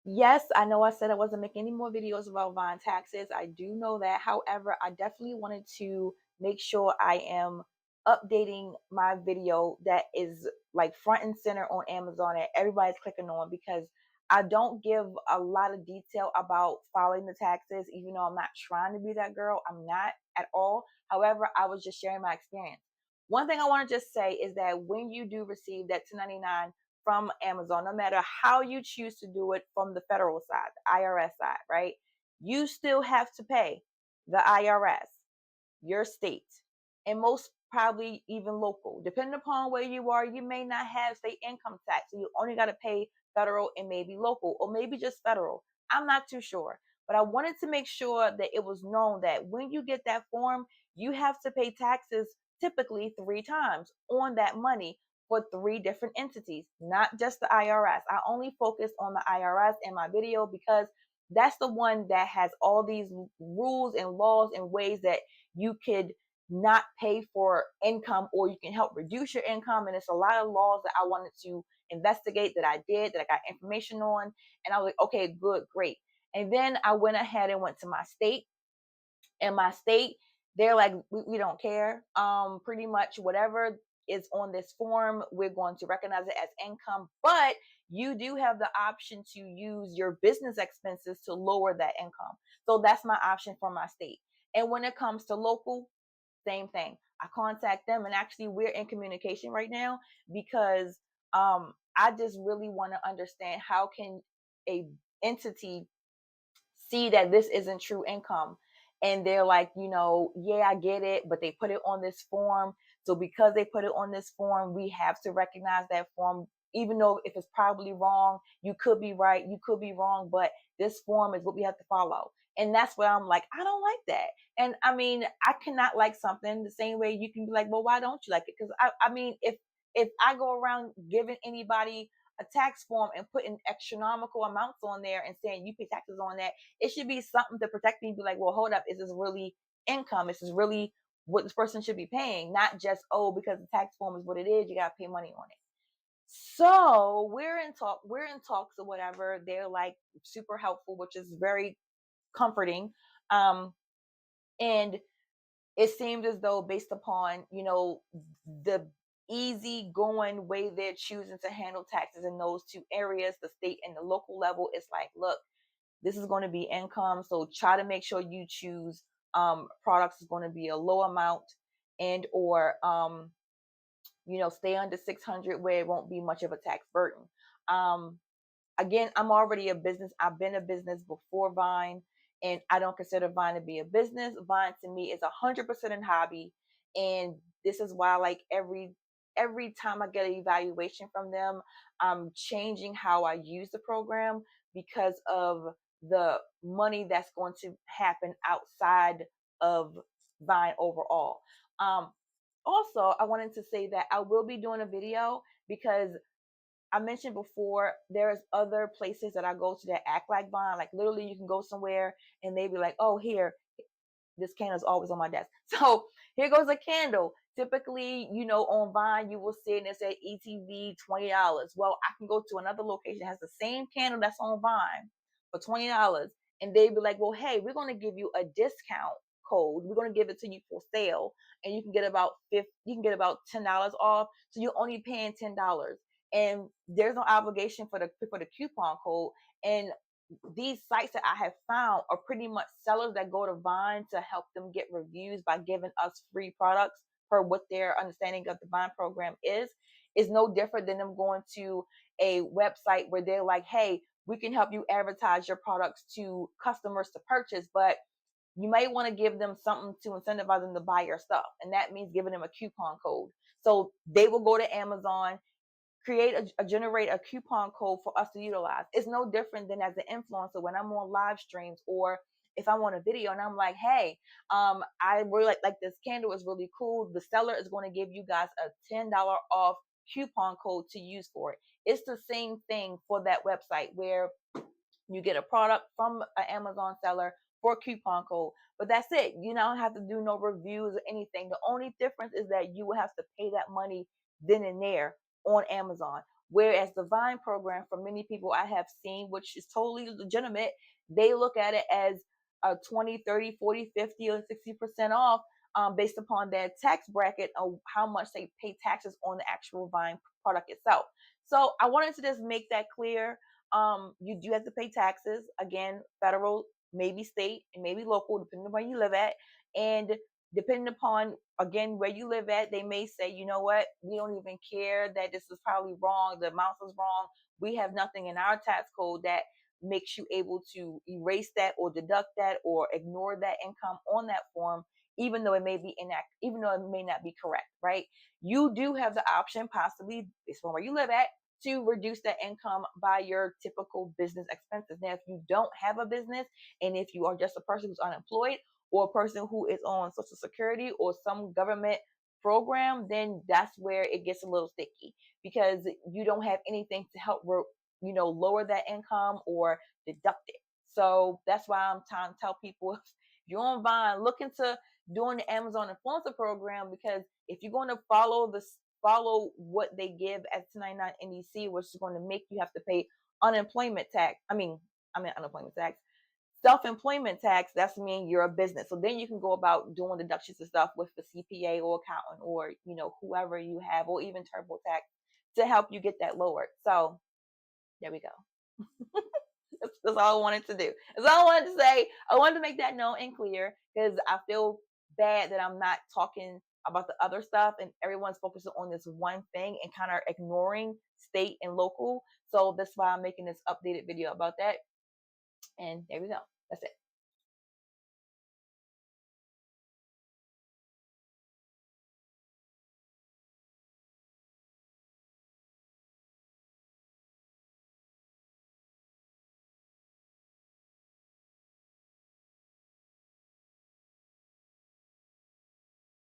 Yes, I know I said I wasn't making any more videos about Vine taxes. I do know that. However, I definitely wanted to make sure I am updating my video that is like front and center on Amazon that everybody's clicking on, because I don't give a lot of detail about filing the taxes, even though I'm not trying to be that girl. I'm not at all. However, I was just sharing my experience. One thing I want to just say is that when you do receive that 1099 from Amazon, no matter how you choose to do it from the federal side, the IRS side, right? You still have to pay the IRS, your state, and most probably even local. Depending upon where you are, you may not have state income tax. So you only got to pay federal and maybe local, or maybe just federal. I'm not too sure. But I wanted to make sure that it was known that when you get that form, you have to pay taxes typically 3 times on that money for 3 different entities, not just the IRS. I only focus on the IRS in my video because that's the one that has all these rules and laws and ways that you could not pay for income, or you can help reduce your income. And it's a lot of laws that I wanted to investigate, that I did, that I got information on. And I was like, okay, good, great. And then I went ahead and went to my state, and my state, they're like, we don't care. Pretty much whatever is on this form, we're going to recognize it as income, but you do have the option to use your business expenses to lower that income. So that's my option for my state. And when it comes to local, same thing. I contact them, and actually we're in communication right now because I just really want to understand how can a entity see that this isn't true income. And they're like, yeah, I get it, but they put it on this form. So because they put it on this form, we have to recognize that form, even though if it's probably wrong, you could be right, you could be wrong, but this form is what we have to follow. And that's where I'm like, I don't like that. And I mean, I cannot like something the same way you can be like, well, why don't you like it? Because I mean, if I go around giving anybody a tax form and putting astronomical amounts on there and saying you pay taxes on that, it should be something to protect me. Be like, well, hold up, is this really income? Is this really what this person should be paying? Not just, oh, because the tax form is what it is, you gotta pay money on it. So we're in talks or whatever. They're like super helpful, which is very comforting. Um, and it seems as though, based upon the easy going way they're choosing to handle taxes in those 2 areas, the state and the local level, it's like, look, this is going to be income, so try to make sure you choose products is going to be a low amount, and or stay under 600 where it won't be much of a tax burden. um Again, I'm already a business. I've been a business before Vine, and I don't consider Vine to be a business. Vine to me is 100% a hobby, and this is why, like, every time I get an evaluation from them, I'm changing how I use the program because of the money that's going to happen outside of Vine overall. Um, Also, I wanted to say that I will be doing a video because I mentioned before, there's other places that I go to that act like Vine. Like, literally, you can go somewhere and they be like, "Oh, here, this candle is always on my desk." So here goes a candle. Typically, on Vine, you will see it and it say ETV $20. Well, I can go to another location that has the same candle that's on Vine for $20, and they be like, "Well, hey, we're going to give you a discount code. We're going to give it to you for sale, and you can get about $10 off. So you're only paying $10." And there's no obligation for the coupon code. And these sites that I have found are pretty much sellers that go to Vine to help them get reviews by giving us free products per what their understanding of the Vine program is no different than them going to a website where they're like, hey, we can help you advertise your products to customers to purchase, but you may want to give them something to incentivize them to buy your stuff. And that means giving them a coupon code. So they will go to Amazon, generate a coupon code for us to utilize. It's no different than as an influencer when I'm on live streams, or if I'm on a video and I'm like, hey, I really like this candle is really cool. The seller is going to give you guys a $10 off coupon code to use for it. It's the same thing for that website where you get a product from an Amazon seller for a coupon code, but that's it. You don't have to do no reviews or anything. The only difference is that you will have to pay that money then and there on Amazon. Whereas the Vine program, for many people I have seen, which is totally legitimate, they look at it as a 20, 30, 40, 50, or 60% off, based upon their tax bracket of how much they pay taxes on the actual Vine product itself. So I wanted to just make that clear. You do have to pay taxes, again, federal, maybe state, and maybe local, depending on where you live at. And depending upon, again, where you live at, they may say, you know what, we don't even care that this is probably wrong, the amount is wrong. We have nothing in our tax code that makes you able to erase that or deduct that or ignore that income on that form, even though it may be inaccurate, even though it may not be correct, right? You do have the option, possibly based on where you live at, to reduce that income by your typical business expenses. Now, if you don't have a business, and if you are just a person who's unemployed, or a person who is on Social Security or some government program, then that's where it gets a little sticky, because you don't have anything to help lower that income or deduct it. So that's why I'm trying to tell people, if you're on Vine, look into doing the Amazon influencer program, because if you're going to follow what they give as 1099 NDC, which is going to make you have to pay unemployment tax. I mean unemployment tax, self-employment tax. That's mean you're a business. So then you can go about doing deductions and stuff with the CPA or accountant, or whoever you have, or even TurboTax, to help you get that lowered. So there we go. That's all I wanted to do. That's all I wanted to say. I wanted to make that known and clear, because I feel bad that I'm not talking about the other stuff and everyone's focusing on this one thing and kind of ignoring state and local. So that's why I'm making this updated video about that. And there we go. That's it.